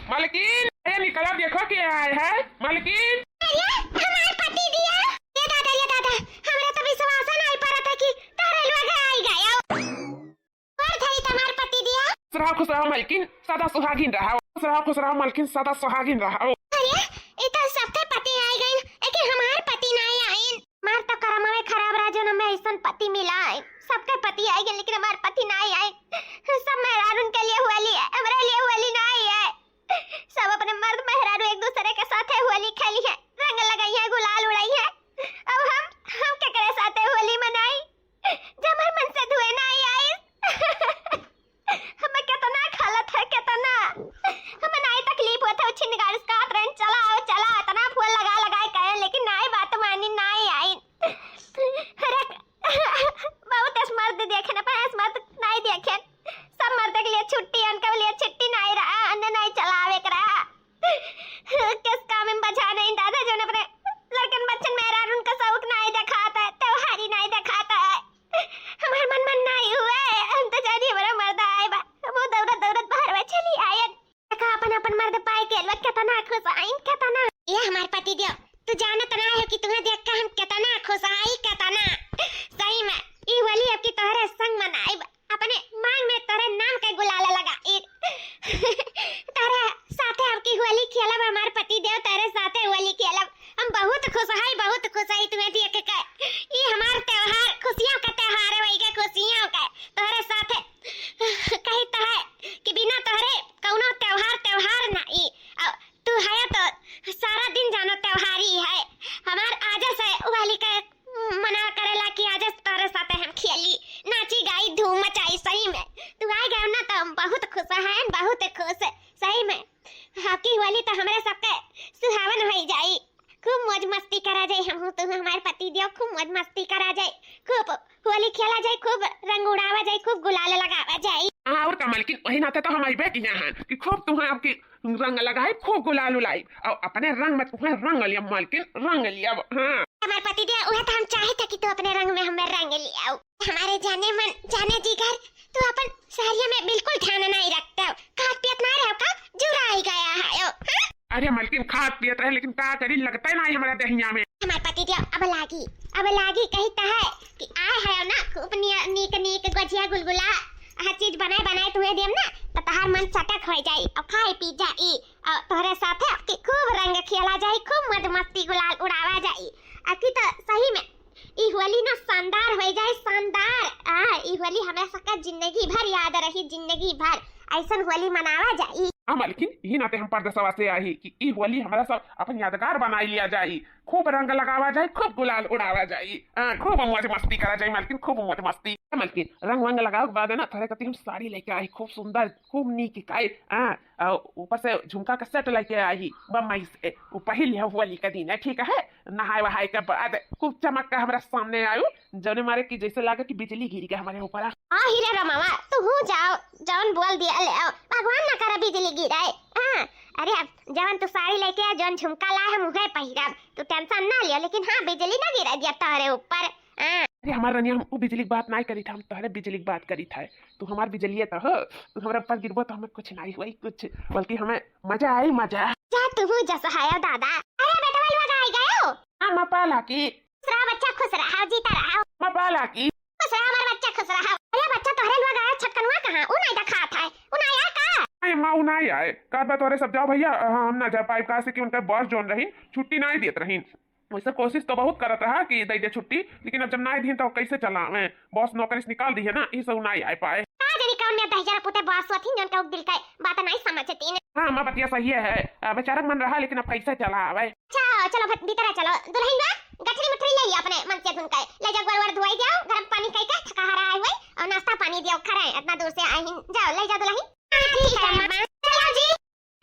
मालकिन अरे निकला देखो क्या आए है मालकिन। हमारे पति दिया ये दादा हमरा तो विश्वास नहीं पड़ा था कि तारे लोग आई गए और थई तुम्हारे पति दिया सरा खुश रहो मालकिन सदा सुहागिन रहो। सरा खुश रहो मालकिन सदा सुहागिन रहो। अरे ये तो सबके पति आई गए लेकिन हमारे पति नहीं आए। मार तो कर्म में खराब राजो न में ऐसा पति मिला है। सबके पति आई गए लेकिन हमारे पति नहीं आए। सब मेहरारून के लिए होली है हमारे लिए होली नहीं है। सब अपने मर्द मेहरारू एक दूसरे के साथ होली खेली है रंग लगाई है गुलाल उड़ाई है। अब हम क्या करे साथ होली मनाई जब हमारे मन से धुए नहीं आई। हमें कितना खालत है कितना हमें नहीं तकलीफ होता छिन गाड़ी का ट्रेन चला इतना फूल लगा कहे लेकिन नहीं बात मानी नहीं आई। अरे बहुत मर्द देखे ना पर मर्द नहीं देखे सब मर्द के लिए छुट्टी उनके लिए छुट्टी नहीं रहा अन्य नहीं चलावे करा किस काम में बचा नहीं दादा जो अपने लड़कन बच्चन मेरा उनका शौक नहीं दिखाता है त्योहारी नहीं दिखाता है। हमारे मन नहीं हुआ है हम तो जानी हमारा मर्द आए वो दौड़त बाहर में चली आए का अपन मर्द पाए के लोग कितना खुश आइन कितना ये हमारे पति दियो तू जानत ना है कि तुम्हें देख कर हम कितना खुश आई कितना सही में ई वाली आपकी तोहरे संग मनाई अपने मांग में तोरे नाम के गुलाल लगा तारे साथे आपकी होली खेलब हमारे पति देव तेरे साथे होली खेलब हम बहुत खुश है तुम्हें देख के ये हमारा त्योहार खुशियों का त्योहार है वही के खुशियों का तोरे साथे कहता है कि बिना तोरे कौनो त्योहार नहीं तू है तो सारा दिन जानो त्योहार ही है हमार आज से होली का मना करेला कि आज तोरे साथे हम खेली नाची गाई धूम मचाई सही में तू आ गया ना तो हम बहुत खुश हैं बहुत खुश सही में आपकी होली तो हमारे सबके सुहावन हो जाई खूब मौज मस्ती करा जाए हम तो हमारे पति दियो खूब मौज मस्ती करा जाए खूब होली खेला जाए खूब रंग उड़ावा जाए खूब गुलाल लगावा जाए। और का मालकिन वही नाते तो हमारी बेटी यहाँ कि खूब तुम्हें आपकी रंग लगाए खूब गुलाल उलाई और अपने रंग में तुम्हें रंग लिया मालकिन रंग लिया। हाँ हमारे पति दिया वह तो हम चाहे था कि तू अपने रंग में हमें रंग लिया हमारे जाने जिगर तू अपन शहरिया में बिल्कुल ध्यान नहीं रखता खात पियत नहीं रहो का जुरा ही गया है। अरे मालकिन खाद पियत रहे लेकिन का करी लगता है ना हमारे दहिया में। हमारे पति दिया अब लागी कहता है कि आए है ना खूब नीक गजिया गुलगुला हर चीज बनाए तुम्हें देम ना तो तहार मन चटक हो जाई और खाए पी जाई और तोहरे साथे आपके खूब रंग खेला जाई खूब मौज मस्ती गुलाल उड़ावा जाई आपकी तो सही में ई होली ना शानदार हो जाए शानदार ई होली हमें सबका जिंदगी भर याद रही जिंदगी भर ऐसा होली मनावा जाई। हाँ मालकिन यही नाते हम परदेसवा से आई कि ई होली हमारा सब अपन यादगार बनाई लिया जाई खूब रंग लगावा जाए खूब गुलाल उड़ावा जाई खूब मौज मस्ती करा जाए मालकिन खूब मौज मस्ती। मालकिन रंग वंग लगाओ के बाद है ना थोड़े कति हम साड़ी लेके आई खूब सुंदर खूब नीक काई ऊपर से झुमका का सेट लेके आई बम्बई से वो पहले होली का दिन है ठीक है नहाए वहाए के बाद खूब चमक का हमारे सामने आयो जौने मारे की जैसे लागे कि बिजली गिर गया हमारे ऊपर। हाँ हीरे रमावा तू हो जाओ जौन बोल दिया ले आओ भगवान ना करे बिजली गिराए। हाँ अरे अब जवन तू साड़ी लेके आ जौन झुमका लाए हम उहे पहिरब तू टेंशन ना लियो लेकिन हाँ बिजली ना गिरा दिया तारे ऊपर। अरे हमारे रनिया हम वो बिजली की बात नहीं करी था हम तोहरे बिजली की बात करी था तू हमार बिजली तो हो तू हमारे ऊपर गिरबो तो हमें कुछ नहीं हुई कुछ बल्कि हमें मजा आई मजा जा तू जैसा है दादा। अरे बेटा वाली वहां आ गए हो हां मां पाला की दूसरा बच्चा खुश रहा जीता रहा मां पाला की खुश रहा हमारा बच्चा खुश रहा। अरे बच्चा तोहरे लोग आया छटकनवा कहां उ नहीं दिखा था उ नहीं आया का नहीं मां उ नहीं आए का बात तोरे सब जाओ भैया हम ना जा पाए का से कि उनका बॉस जोन रही छुट्टी नहीं देत रही वैसे कोशिश तो बहुत करत रहा कि दे दे छुट्टी लेकिन अब जब नहीं दी तो कैसे चला मैं बॉस नौकरी से निकाल दी है ना इस नहीं आ पाए। जरी कौन में दहजरा पुते बॉस होती जन का दिल का बात नहीं समझती ने। हां मां बतिया सही है बेचारा मन रहा लेकिन अब कैसे चला आवे। अच्छा चलो भीतर चलो दुल्हन बा गठरी मिठरी ले अपने मन से धुन के ले जा गोर धोई दियो गरम पानी कई के थका हरा आई हुई और नाश्ता पानी दियो खरे इतना दूर से आई जाओ ले जा दुल्हन। ठीक है अम्मा चलो जी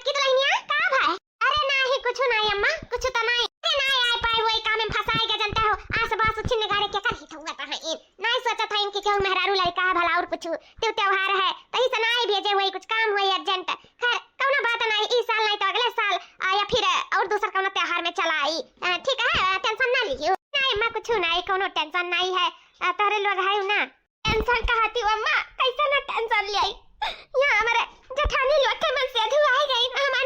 की दुल्हनिया का भाई अरे नहीं कुछ नहीं अम्मा कुछ तो नहीं नहीं आ पाए वही काम में फंसाए के जनता हो आस-पास उछिन गाड़े के कर ही थूंगा तो है नहीं सोचा था इनके क्यों मेहरारू लड़का भला और कुछ त्योहार है तही से नहीं भेजे वही कुछ काम हुई अर्जेंट खैर कौनो बात नहीं इस साल नहीं तो अगले साल या फिर और दूसरा कौनो त्योहार में चला आई ठीक है टेंशन ना लीजिए नहीं मैं कुछ नहीं कोनो टेंशन नहीं है तोरे लोग है ना टेंशन कहती अम्मा कैसे ना टेंशन ले आई यहाँ हमारे जेठानी लोग के मन से अधू आ गई हमारे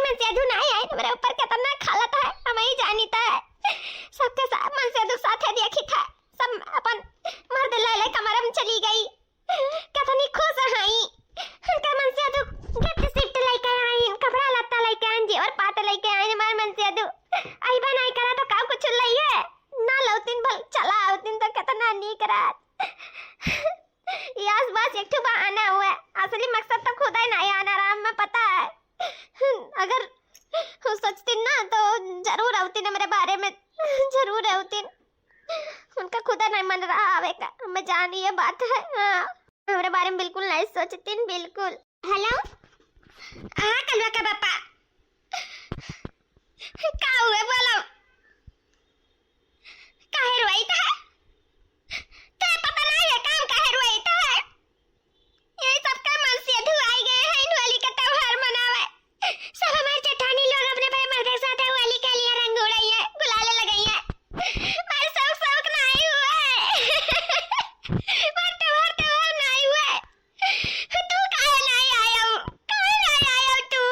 असली मकसद तो खुदा ही नहीं आना राम में पता है। अगर वो सोचती ना तो जरूर आवती ना मेरे बारे में, जरूर आवती। उनका खुदा नहीं मन रहा आवे का, मैं जानी ये बात है। हाँ, हमारे बारे में बिल्कुल नहीं सोचती, बिल्कुल। हेलो, हाँ कलवा का पापा, क्या हुआ बोलो, काहे रोई था? ते पता नहीं है काम काहे रोई था? यही सबका मन से धुआई गए हैं इन होली का त्योहार मनावे। सब हमारे जेठानी लोग अपने भाई मर्दे के साथ होली के लिए रंग उड़ाई है, गुलाले लगाई है। मारे शौक नहीं हुआ है। मारे त्योहार नहीं हुआ है। तू काहे नहीं आया हो? काहे नहीं आया हो तू?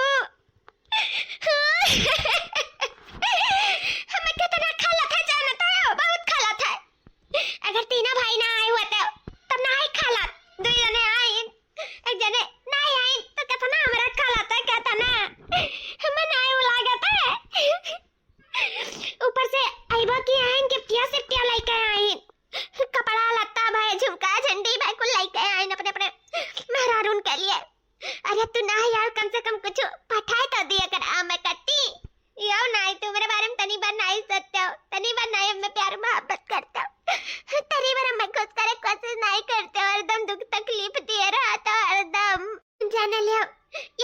हमें कितना खाला था जानता है, बहुत खाला था। अगर तीनों भाई ना आए हुए तो ना ही खाला, दो जने आए, एक जने नहीं आए तो कहता ना हमारा खाला था, कहता ना हमें नहीं लागत है। ऊपर से आइबा की आए गिफ्टिया लेके आए, कपड़ा लत्ता भाई झुमका झंडी भाई को लेके आए अपने अपने मेहरारून के लिए। अरे तू ना यार कम से कम कुछ पठाए तो दिया कर, मैं करती यो नहीं। तू मेरे बारे में तनी बार नहीं सोचते हो, तनी बार नहीं मैं प्यार मोहब्बत करता हूँ, तनी बार मैं खुद करे कोशिश नहीं करते हो, हरदम दुख तकलीफ दिए रहा था हरदम। जाने लिया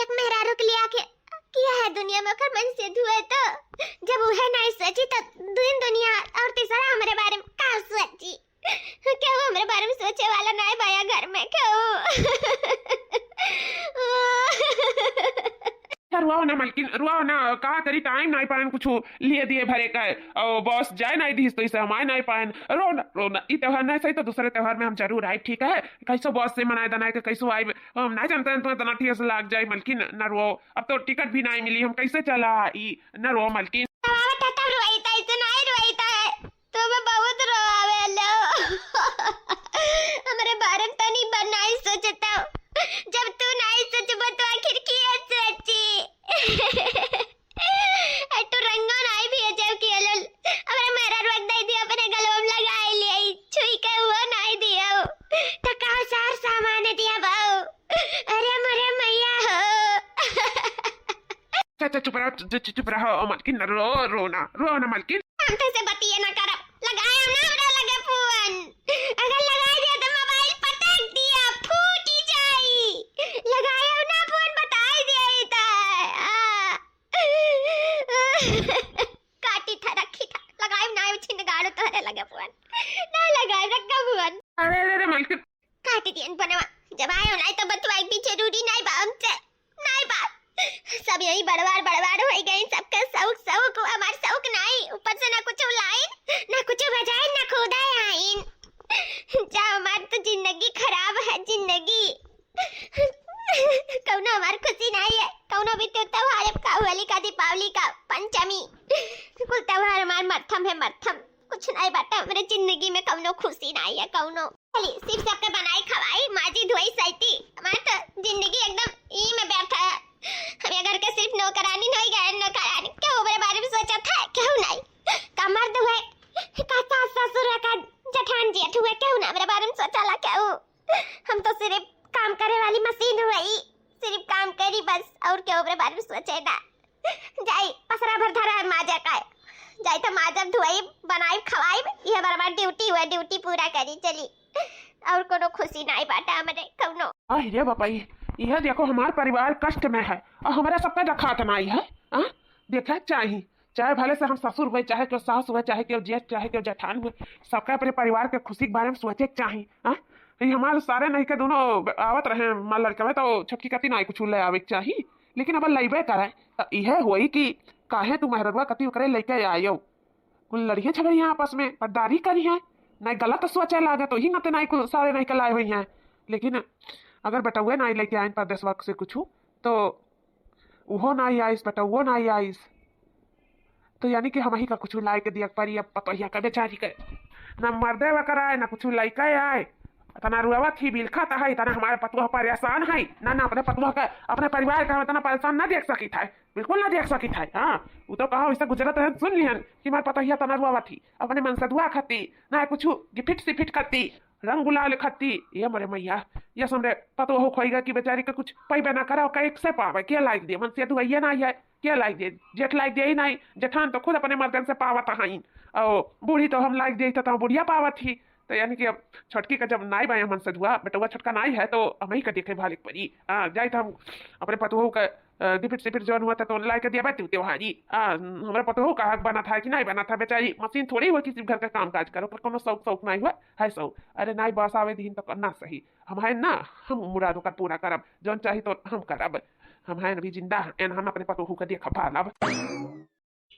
एक मेहरारू के लिए आके किया है दुनिया में कर मन से धुए, तो जब वह नहीं सोची तो दुनिया और तीसरा हमारे बारे में क्या सोची? क्यों हमारे बारे में सोचे वाला नहीं भाया घर में क्यों? रुआओ ना मलकिन, रुआओ ना, का करी टाइम नहीं पाए कुछ लिए दिए भरे का है, और बॉस जाए नहीं दी तो इसे हम आए नहीं पाए। रो ना ई त्योहार नहीं सही तो दूसरे त्योहार में हम जरूर आए, ठीक है? कैसो बॉस से मनाए दनाए के कैसो आए, हम नहीं जानते हैं तुम्हें तना ठीक से लाग जाए मलकिन। ना रो, अब तो टिकट भी नहीं मिली, हम कैसे चला आई? ना रो मलकिन। हमारे बारे में तनी बनाई सोचता हूँ, जब तू नहीं सोचबो तो आखिर किया सोची? तू रंगो नहीं भी जब कि अलल हमारे मेरा रंग दे दिया, अपने गलों में लगाई ले, छुई के वो नहीं दिया तो का सार सामान दिया बाऊ। अरे मरे मैया हो। चुप रहो मलकिन, रो ना मलकिन। हमसे से बतिए ना कर, लगाया ना हमरा लगे फोन, अगर लगा दिया तो मोबाइल पटक दिया, फूट ही जाई। लगाया ना फोन बताई दिया ही था। काटी था रखी था, लगाया ना छिन गाड़ो तो हरे लगे फोन, ना लगाया रखा फोन। अरे मलकिन काटी दियन बनवा, जब आयो नहीं तो बतवाई भी जरूरी नहीं बा हमसे, नहीं बा। सब यही बड़वाड़ हो गई, सबका शौक हमार शौक नहीं, ऊपर से ना कुछ लाइन ना कुछ बजाए ना खुदा आइन। जा हमार तो जिंदगी खराब है, जिंदगी कौनो हमार खुशी नहीं है, कौनो भी त्योहार का, होली का, दीपावली का, पंचमी, कुल त्योहार हमार मरथम है, मरथम कुछ नहीं बाटा हमारे जिंदगी में, कौनो खुशी नहीं है कौनो। खाली सिर्फ सबके बनाई खवाई माजी धोई सैती, हमार तो जिंदगी एकदम ई में बैठा है। हम घर के सिर्फ नौकरानी नहीं गए, नौकरानी क्यों मेरे बारे में सोचा था? क्यों नहीं? का मर्द हुए, का सास ससुर है, का जठान जेठ हुए, क्यों ना मेरे बारे में सोचा ला? क्यों? हम तो सिर्फ काम करे वाली मशीन हुई, सिर्फ काम करी बस, और क्यों मेरे बारे में सोचे ना? जाई पसरा भर धरा माजा का, जाई तो माजा धुआई बनाई खवाई, ये हमारा ड्यूटी हुआ, ड्यूटी पूरा करी चली, और कोनो खुशी नहीं बाटा हमारे कौनो। अरे बापाई, यह देखो हमारा परिवार कष्ट में है और हमारा सबका रखा नहीं है। देखा चाहे भले से हम ससुर हुए, चाहे क्यों सास हुए, चाहे क्यों जेठ, चाहे क्यों जेठान हुए, सबका अपने परिवार के खुशी के बारे में सोचे चाहिए। हमारे सारे नहीं के दोनों आवत रहे माल लड़के में तो छटकी कती नहीं कुछ ले आवे चाहिए, लेकिन अब लइबे करे यह हुई कि काहे तू मेहरबा कती करे लेके आयो, कुल लड़ियां झगड़ियां आपस में पटदारी करी है, नहीं गलत सोचे लागे तो ही नते नहीं कुल सारे नहीं कलाए हुई हैं। लेकिन अगर बटुए नहीं लेके आए परदेश वक्त से कुछ तो वो नहीं आईस, बटुओ नहीं आईस, तो यानी कि हम ही का कुछ लाई के दिया परी। अब पतोहिया का बेचारी के ना मर्दे वकर आए ना कुछ लइका आए, तना रुआवा थी बिलखा था है, तना हमारे पतुआ परेशान है ना, ना अपने पतुआ का अपने परिवार का तना परेशान ना देख सकी था, बिल्कुल ना देख सकी था। हाँ वो तो कहा वैसे गुजरत है, सुन लिहन कि हमारे पतोहिया तना रुआवा थी, अपने मन से दुआ खाती ना कुछ गिफिट सिफिट करती, रंग गुलाल खत्ती ये मरे मैया ये समरे पतो हो खोईगा कि बेचारी का कुछ पैबे ना करा का एक से पावे क्या लाइक दे मन से तू ये ना है क्या लाइक दे जेठ लाइक दे ही नहीं जेठान तो खुद अपने मर्दन से पावत हाइन और बूढ़ी तो हम लाइक दे तो बुढ़िया पावत थी तो यानी कि अब छटकी का जब नाई बाया मन से हुआ बेटुआ छटका नाई है तो हम ही का देखे भालिक पड़ी जाए तो हम अपने पतोह का डिपिट सिपिट जौन हुआ था तो लाई के दिया बैठी त्योहारी हमारे पतोह का हक बना था कि नहीं बना था बेचारी मशीन थोड़ी हुआ किसी घर का काम काज करो पर कोनो शौक शौक नहीं हुआ है शौक अरे नाई बस आवे दिन तो करना सही हम है ना हम मुरादों का पूरा करब जौन चाहिए तो हम करब हम है भी जिंदा एन हम अपने पतोह का देखा पालब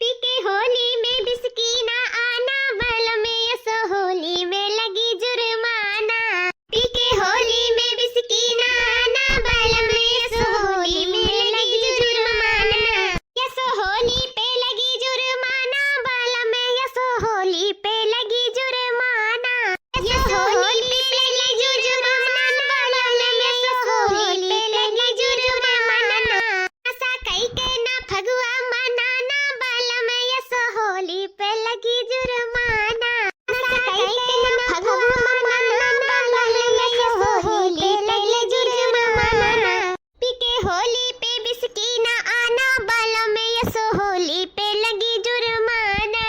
पीके होली में बिस्की ना आना बल में यसो होली में लगी जुर्माना पीके होली में बिस्की ना आना बल में यसो होली में लगी जुर्माना यसो होली पे लगी जुर्माना बल में यसो होली पे लगी जुर्माना यसो होली पे लगी जुर्माना बल में यसो होली पे लगी जुर्माना आशा कई के ना फगुआ मनाना बल में यसो होली पे लगी जुर्माना आशा कई के ना फगुआ मनाना बल में यसो होली पे लगी जुर्माना पीके होली पे बिस्की ना आना बल में यसो होली पे लगी जुर्माना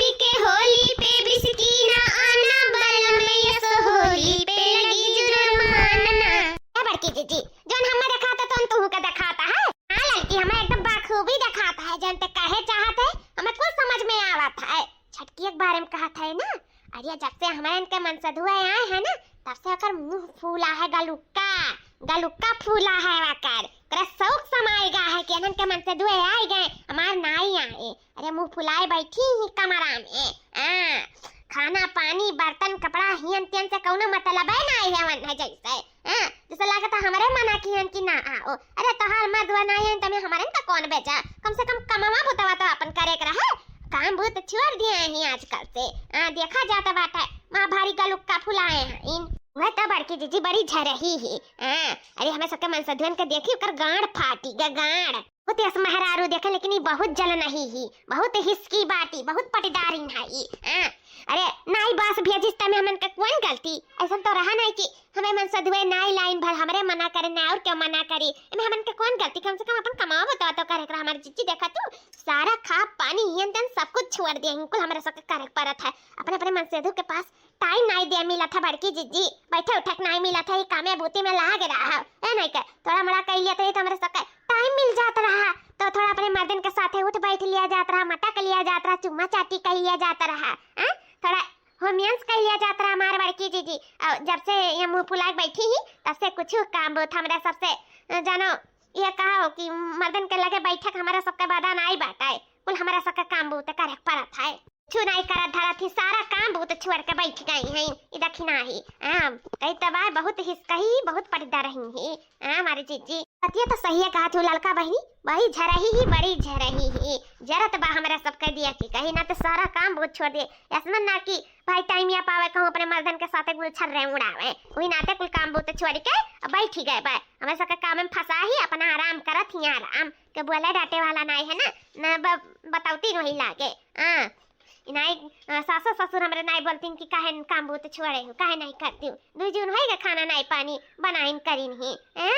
पीके होली पे बिस्की ना आना बल में यसो होली पे लगी जुर्माना ए बड़की जीजी जोन हमें दिखाता तो तुम का दिखाता है हां लड़की हमें एकदम बखूबी दिखाता है जानते कहे चाहते है हमें कुछ समझ में आवत है छटकी एक बारे में कहा था ना अरे जब से हमारे इनके मन से धुए आए हैं ना तब से ओकर मुंह फूला है गलुक्का गलुक्का फूला है वाकर तेरा शौक समाएगा है कि अनन के मन से धुए आए गए हमार नाई आए अरे मुंह फुलाए बैठी ही कमरा में खाना पानी बर्तन कपड़ा हियन तियन से कौनो मतलब है ना है वन है जैसे जैसे लागत है हमारे मना कियन की ना आओ अरे तोहार मर्द बनाए तमे हमारे का कौन बेचा कम से कम कमावा बुतवा तो अपन करे कर है काम बहुत छोड़ दिए हैं आजकल से देखा जाता बात है माँ भारी का लुक्का फुलाए हैं इन वह तो बड़की जीजी बड़ी झरही ही अरे हमें सबके मन से धुन के देखी कर गांड फाटी गांड होते अस महरारू देखे लेकिन ये बहुत जल नहीं ही बहुत हिस्की बाटी बहुत पटीदारी है अरे नाई बास भेजिस तमे हमन का कौन गलती ऐसा तो रहा नहीं कि हमें मन से धुए नाई लाइन भर हमरे मना करे ना और क्या मना करी इनमें हमन के कौन गलती कम से कम अपन कमाओ बताओ तो करे कर हमारी जीजी देखा तू सारा खा पानी हियन तन सब कुछ छोड़ दिया इनको हमारे सबके करे परत है अपने अपने मन से धु के पास टाइम नहीं दे मिला था बड़की जीजी बैठे उठक नहीं मिला था ये कामे भूती में लाग रहा है नहीं कर थोड़ा मोड़ा कह लिया तो हमारे सबका टाइम मिल जाता रहा तो थोड़ा अपने मर्दन के साथ उठ बैठ लिया जाता रहा मटा कर लिया जाता रहा चुम्मा चाटी कर लिया जाता रहा थोड़ा होमियंस कर लिया जाता रहा हमारे बड़की जीजी जब से ये मुंह फुला बैठी ही तब से कुछ काम बहुत हमारे सबसे जानो ये कहा कि मर्दन के लगे बैठक हमारा सबका बदान आई बाटा है कुल हमारा सबका काम बहुत करे परत है चुनाई करा धरा थी सारा काम बहुत छोड़ के बैठ गई हैं ये दखिना ही कई तबाह बहुत हिस्कही बहुत पर्दा रही है हमारी जीजी पतिया तो सही है कहा तू लड़का बहनी वही झरही ही बड़ी झरही ही जरत बा हमारा सब कह दिया कि कहीं ना तो सारा काम बहुत छोड़ दिए ऐसा ना कि भाई टाइम या पावे कहूं अपने मर्दन के साथ गुल छर रहे उड़ावे वही नाते कुल काम बहुत छोड़ के बैठ गए बा हमें सबका काम में फंसा ही अपना आराम करत ही आराम के बोले डांटे वाला नहीं है ना बतावती नहीं लागे नाई सासू ससुर हमरे नाई बोलती कि काहे काम बहुत छोड़े हो काहे नहीं करती हूँ दो जून होएगा खाना नहीं पानी बनाइन करीन ही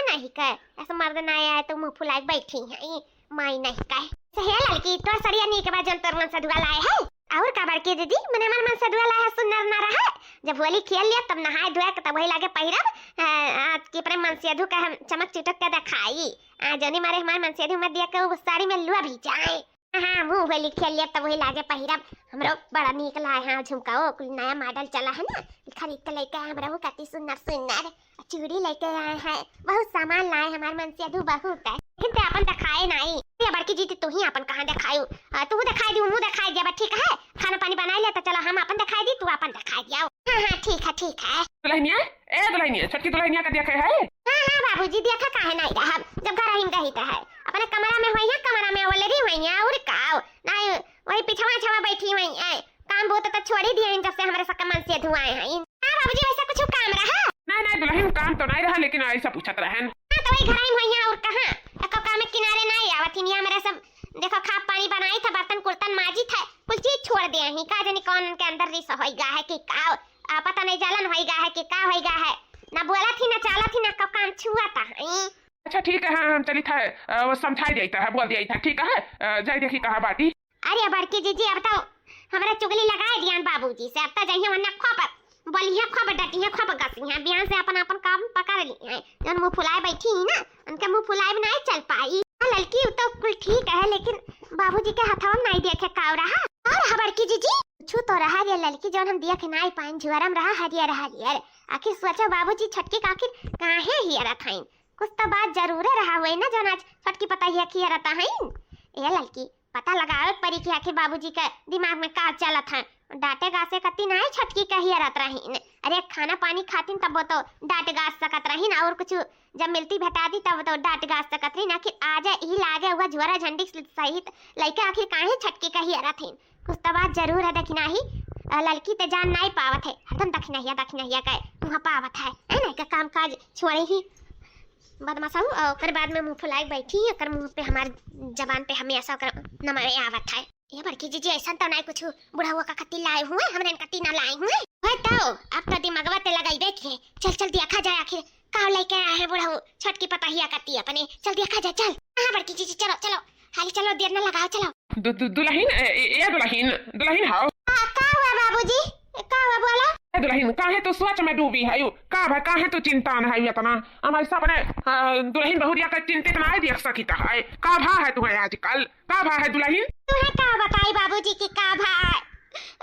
नहीं कर ऐसा मर्द नहीं आए तो मुंह फुलाए बैठी है माई नहीं कहे सही लड़की तो सरिया नहीं के बाद जल तोर मन से धुआ लाए है और का बड़की दीदी मने मन मन से धुआ लाए सुंदर ना रहा जब होली खेल लिया तब नहाए धोए तब वही लागे पहिरब कि अपने मन से धु के हम चमक चिटक के दिखाई जनी मारे हमारे मन से धु मत दिया के वो साड़ी में लुआ भी जाए हाँ मुँह होली खेल लिया तब वही लागे पहिरब हमरो बड़ा निक लाए हैं झुमकाओ कुछ नया मॉडल चला है ना खरीद के लेके आए हमरा कति सुंदर सुंदर चूड़ी लेके आए हैं बहुत सामान लाए हमारे मन से अधू बहुत है लेकिन ते अपन दिखाए नहीं ये बड़की जीती तू ही अपन कहां दिखायो तू दिखाई दी मुंह दिखाई दिया ठीक है खाना पानी बना लिया तो चलो हम अपन दिखाई दी तू अपन दिखाई दिया हां ठीक है दुल्हनिया ए दुल्हनिया छटकी दुल्हनिया का देखे है हां बाबूजी देखा काहे नहीं रहा जब घर ही रही है अपने कमरा में होई है कमरा में ऑलरेडी होई है और काओ नहीं वही पिछवा छवा बैठी हुई है काम बहुत तो छोड़ ही दिया जब से हमारे सबका मन से धुआए हैं हां बाबूजी वैसा कुछ काम रहा नहीं दुल्हन काम तो नहीं रहा लेकिन ऐसा पूछत रहन हां तो वही घर में होई है और कहां एको काम में किनारे नहीं आवत निया मेरा सब देखो खा पानी बनाई था बर्तन कुर्तन माजी था कुछ चीज छोड़ दिया ही का जाने कौन के अंदर रिस होई गा है कि काओ पता नहीं जलन होइगा है कि का होइगा है, ना बोला थी ना चाला थी ना कान छुआ था। अच्छा ठीक है, हाँ चली था वो समझाई देता है, बोल दिया था, ठीक है जाई देखी कहा बाटी। अरे बड़की जीजी अब तो हमारा चुगली लगाए दियान बाबूजी से, अब तो जाइए वरना खप बोलिया खप डटी है खप गसी है, बिहान से अपन अपन काम पकड़ ली है। जन मुंह फुलाए बैठी ही ना, उनके मुंह फुलाए भी नहीं चल पाई। लड़की तो कुल ठीक है, लेकिन बाबूजी के हाथों में नहीं देखे काव रहा। और बड़की जीजी छू तो रहा ये लड़की जो हम दिया के नहीं पाइन जुआरम रहा हरियर हरियर। आखिर सोचो बाबूजी छटकी का आखिर काहे हियर थाइन, कुछ तो बात जरूर रहा हुए ना जो आज फटकी पता ही कि रहता है। ये लड़की पता लगावे पड़ी कि आखिर बाबूजी के दिमाग में का चलत है। डांटे गासे कती नहीं छटकी का ही रहत रही। अरे खाना पानी खाती तब वो तो डांट गास सकत रही ना, और कुछ जब मिलती भेटा दी तब तो डांट गास सकत रही ना। आखिर आजा ही लागे हुआ जुआरा झंडी सहित लड़के आखिर काहे छटकी का ही रहत है। कुछ तो बात जरूर है दखना ही, लड़की ते जान नहीं पावत है, हरदम दखना कहे मुँह पावत है ना का काम काज छोड़े ही बदमाशाऊ। और फिर बाद में मुंह फुलाई बैठी है, कर मुंह पे हमारे जबान पे हमेशा कर नमरे आवत है। ये बड़की जीजी ऐसा तो नहीं कुछ बुढ़ा हुआ का कत्ती लाए हुए, हमरे कत्ती ना लाए हुए बताओ। अब तो दिमागवा ते लगाई देखिए, चल चल देखा जाए आखिर का लेके आया है बुढ़ा छटकी पता ही कत्ती अपने, चल देखा जाए चल। हाँ बड़की जीजी चलो चलो हाली चलो, देर न लगाओ चलो। दुल्हन ये दुल्हन हाओ का हुआ बाबूजी, का हुआ बोला? दुल्हन काहे तो सोच में डूबी है, का भाई काहे तो चिंता न है इतना। हमारे सपने दुल्हन बहुरिया का चिंतित ना देख सकीता है। का भा है तुम्हें आजकल, का भा है दुल्हन? तुम्हें का बताई बाबूजी की का भा है?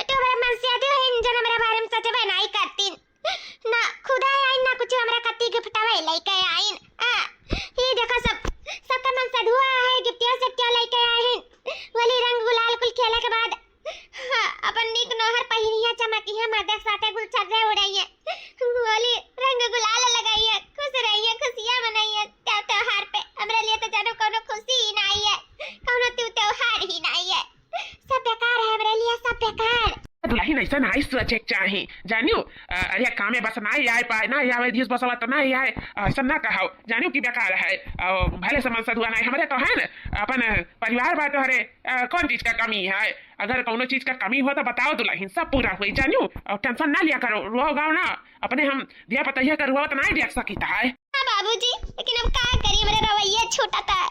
तुम्हारे मन से दुल्हन जन मेरे बारे में सच नहीं करती ना, खुदा आई ना कुछ हमरा कत्ती गिफ्टवे लेके आइन। ये देखो सबका मन से धुआ है, गिफ्टिया से क्या लेके आए हैं। वाली रंग गुलाल कुल खेले के बाद अपन नीक नोहर पहिनिया चमकी है, मर्दे साथे गुल छर्रे उड़ाइए, होली रंग गुलाल लगाइए, खुश रहिए, खुशियां मनाइए। त्योहार पे हमरे लिए तो जानो कोनो खुशी ही नहीं है, कोनो त्योहार ही नहीं है, सब बेकार है हमरे लिए, सब बेकार। दुल्हन ऐसा नहीं सोचे चाहे जानियो, अरे कामे बस नहीं आए पाए ना आवे दिस बसवा तो नहीं आए, ऐसा ना कहो जानियो कि बेकार है। भले समझ सदुआ नहीं हमारे तो है ना, अपन परिवार बात हरे कौन चीज का कमी है। अगर कोनो चीज का कमी हो तो बताओ दुल्हन, सब पूरा हुई जानियो, और टेंशन ना लिया करो, रो गाओ ना अपने हम दिया पता कर हुआ तो नहीं देख सकीता है। बाबूजी लेकिन अब का करी, मेरा रवैया छोटा था,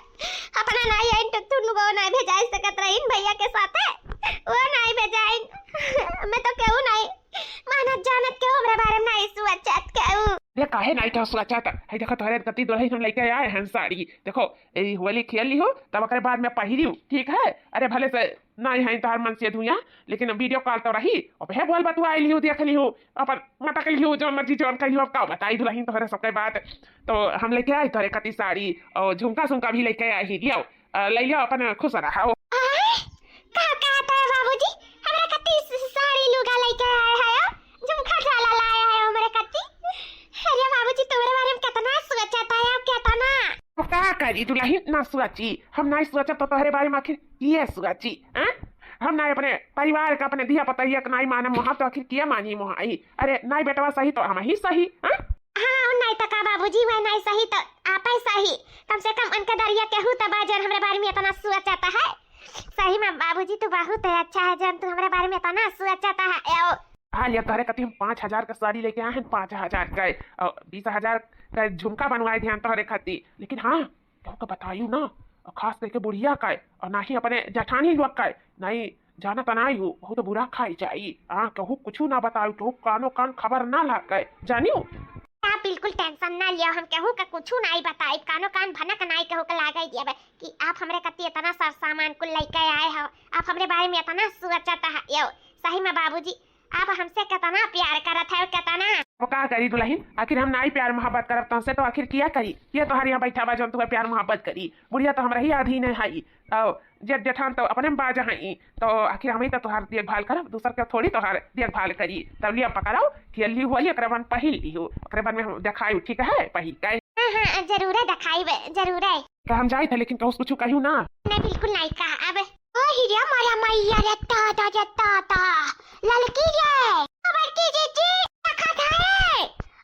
अपना नहीं आई तो तुम लोग नहीं भेजा सकत रही भैया के साथ, वो नहीं भेजाई। मैं तो कहूं नहीं मानत जानत के हमरे बारे में नहीं सोचत कहूं। ये काहे नहीं था सोचत है। देखो तोहरे कति दुल्हन हम लेके आए हैं साड़ी, देखो ए होली खेल ली हो तब अकर बाद में पहिरी हूं, ठीक है। अरे भले से नहीं है तोहर मन से धुइया, लेकिन वीडियो कॉल तो रही और हे बोल बतुआ आई लियो, देख लियो अपन मटक लियो, जो मर्जी जोन कहियो। अब का बताई दुल्हन तोहरे सबके बात, तो हम लेके आए तोहरे कति साड़ी और झुमका सुमका भी लेके आई ही लियो, ले लियो अपन खुश रहो। का कहता है बाबूजी, हमरा कति साड़ी लुगा लेके आए है, झुमका झाला लाया है हमरे कति। अरे बाबूजी तुम्हारे बारे में कितना सोचता है, आप कितना तो का करी दुल्हन ना सोची, हम नहीं सोचा तो तोहरे बारे में आखिर ये सोची हैं। हम ना अपने परिवार का अपने दिया पता ही नहीं माने मुहा, तो आखिर किया मानी मुहाई। अरे नहीं बेटवा सही तो हम ही सही हैं। हाँ नहीं तो का बाबूजी, मैं नहीं सही तो आप ही सही, कम से कम उनका दरिया कहूँ तो बाजर हमारे बारे में इतना सोचता है। सही में बाबूजी तो बहुत अच्छा है जब तू हमारे बारे में इतना सोचता है। हाँ लिया तोहरे कति हम 5,000 का साड़ी लेके आए हैं, 5,000 का और 20,000 का झुमका बनवाए ध्यान तोहरे खाती। लेकिन हाँ कहूँ बतायू ना, और खास करके बुढ़िया का और ना ही अपने जठानी लोग का नहीं जाना तो नहीं हूँ, बहुत बुरा खाई जाई। हाँ कहूँ कुछ ना बतायू, कहूँ कानो कान खबर ना लागे जानियो। आप बिल्कुल टेंशन ना लियो, हम कहूँ का कुछ नहीं बताई, कानो कान भनक नहीं कहूँ का लागा ही दिया कि आप हमरे कति इतना सब सामान को लेके आए हो, आप हमरे बारे में इतना सोचता है। यो सही में बाबूजी आप हमसे कितना प्यार करत है, कितना वो का करी दुल्हन, आखिर हम नहीं प्यार मोहब्बत करब तुमसे तो आखिर किया करी। ये तोहर यहाँ बैठा बा जो तुम्हें प्यार मोहब्बत करी, बुढ़िया तो हमरा ही अधीन है, और जेठ जेठान तो अपने में बाज है, तो आखिर हम ही तो तुहार देखभाल करब, दूसर के थोड़ी तोहार देखभाल करी। तब लिया पकड़ाओ खेली होली ओकरे बाद पहिल लियो, ओकरे बाद में हम देखाई, ठीक है पहिल के। हाँ जरूर है दिखाई जरूर है। हम जाए थे लेकिन कुछ कहूँ ना, नहीं बिल्कुल नहीं कहा। अब ओ हीरा मारा मैया रे ताता लड़की रे बड़की जीजी रखा था,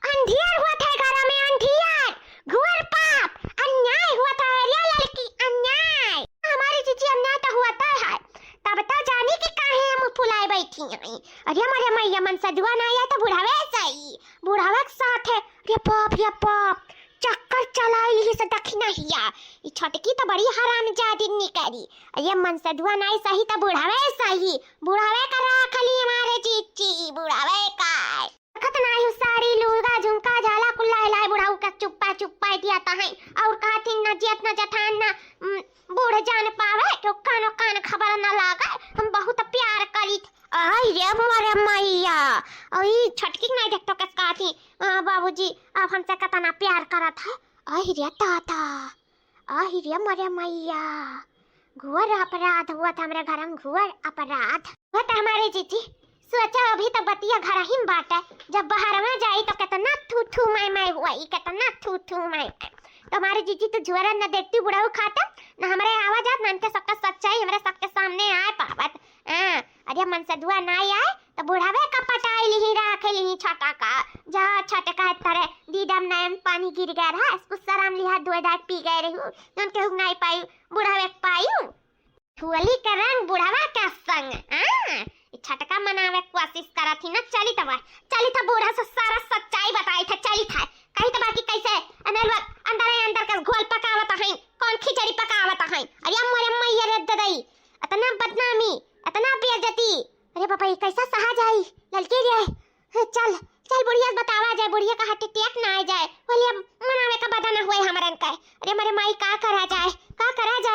अंधियार हुआ था घर में, अंधियार घोर पाप अन्याय हुआ था रे लड़की, अन्याय हमारी जीजी अन्याय तो हुआ है, तब तो जानी कि काहे हम फुलाए बैठी हैं। आई। अरे हमारे मैया मन सदुआ ना आया तो बुढ़ावे सही, बुढ़ावे के साथ है। रे बाप चक्कर चलाई ही से दखना हिया। ई छटकी तो बड़ी हरामजादी निकली। अरे मन सदुआ ना सही तो बुढ़ावे सही, बुढ़ावे का राखली हमारे चीची, बुढ़ावे का खतना ही साड़ी लूगा झुमका झाला कुल्ला लाई बुढ़ाऊ का चुप्पा चुप्पा दिया ता है। और कहती न जियत न जठान न बूढ़ जान पावे तो कानो कान खबर न लागे। हम बहुत प्यार करी। आई रे मोरे मैया, आई छटकी नहीं देख तो कस कहती बाबूजी आप हमसे कितना प्यार करत है। आई रे ताता, आई रे मोरे मैया, घोर अपराध हुआ था हमारे घर में, घोर अपराध हुआ था हमारे जीजी। सोचा अभी तो बतिया घर ही में बाटे, जब बाहर में जाई तो कितना थू थू मैं हुआ, कितना थू थू मैं। तो हमारे जीजी तो जुआरा न देखती बुढ़ाऊ खाता न हमारे आवाज आत न सबका सच्चाई हमारे सबके सामने आए पावत। अरे मन से दुआ ना आए तो बुढ़ावे का पटाई ली राखे ली छटा का जा छटे का तरह दीदम नयन पानी गिर गया रहा इसको सराम लिहा दो दाग पी गए रही हूं नन के हुक नहीं पाई बुढ़ावे पाई होली का रंग बुढ़ावा का संग छटका मनावे कोशिश करा थी ना। चली था बूढ़ा से सारा सच्चाई बताई था। चली था कहीं तो बाकी कैसे अंदर का घोल पकावत है, कौन खिचड़ी पकावत है। अरे मोरे मैया रे ददई इतना बदनामी इतना बेइज्जती। अरे पापा ये कैसा सहा जाई ललकी रे। चल बुढ़िया बतावा जाए, बुढ़िया का हार्ट अटैक ना आ जाए, बोलिए मनावे का बदा ना हुए हमारन का। अरे मेरे माई का करा जाए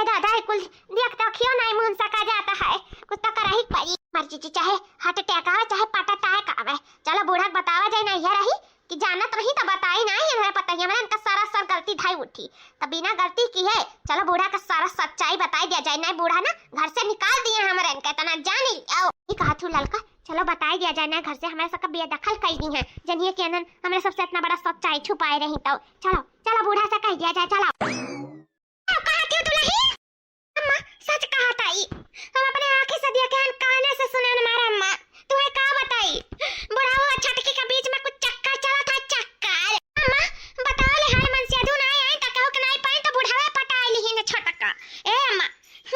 दादा कुल देख तो क्यों नहीं मुंह सका जाता है, कुछ तो करा ही पड़ी। मर्जी चाहे हार्ट अटैक आवे चाहे पाटा अटैक आवे, चलो बूढ़ा बतावा जाए ना ये रही कि जानत रही तो बताई नहीं हमें पता ही हमारे इनका सारा गलती धाई उठी तो बिना गलती की है। चलो बूढ़ा का सारा सच्चाई बताई दिया जाए। नहीं बूढ़ा ना घर से निकाल दिए हमारे इनका इतना जानी आओ कहा तू लड़का। चलो बताई दिया जाए ना घर से हमारे सबका बेदखल कर दी है जनिए के अनन हमारे सबसे इतना बड़ा सच्चाई छुपाए रही। तो चलो बूढ़ा से कह दिया जाए। चलो कहती हो तू नहीं अम्मा सच कहा ताई, हम अपने आंखें से देखे हैं काने से सुने न मारा। अम्मा तुम्हें का बताई बुढ़ा वो छटकी के बीच में कुछ चक्कर चला था चक्कर। अम्मा बताओ ले हाय मन से अधू नहीं आई तो कहो कि नहीं पाई तो बुढ़ावे पटाई ली न छटका। ए अम्मा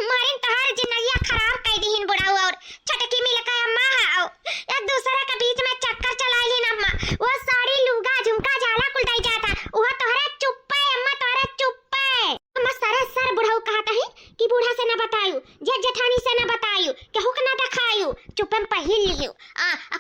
मारिन तहार जिंदगी खराब कर दी हिन बुढ़ाऊ और छटकी मिल के। अम्मा आओ एक दूसरे के बीच में चक्कर चला ली न। अम्मा वो साड़ी लूगा झुमका झाला कुल दई जाता वो तोहरे चुप्पे। अम्मा तोहरे चुप्पे। अम्मा सर बुढ़ाऊ कहता है कि बूढ़ा से न बतायू जेठ जेठानी से न बतायू केहू के न दिखायू चुप्पे में पहिल लियो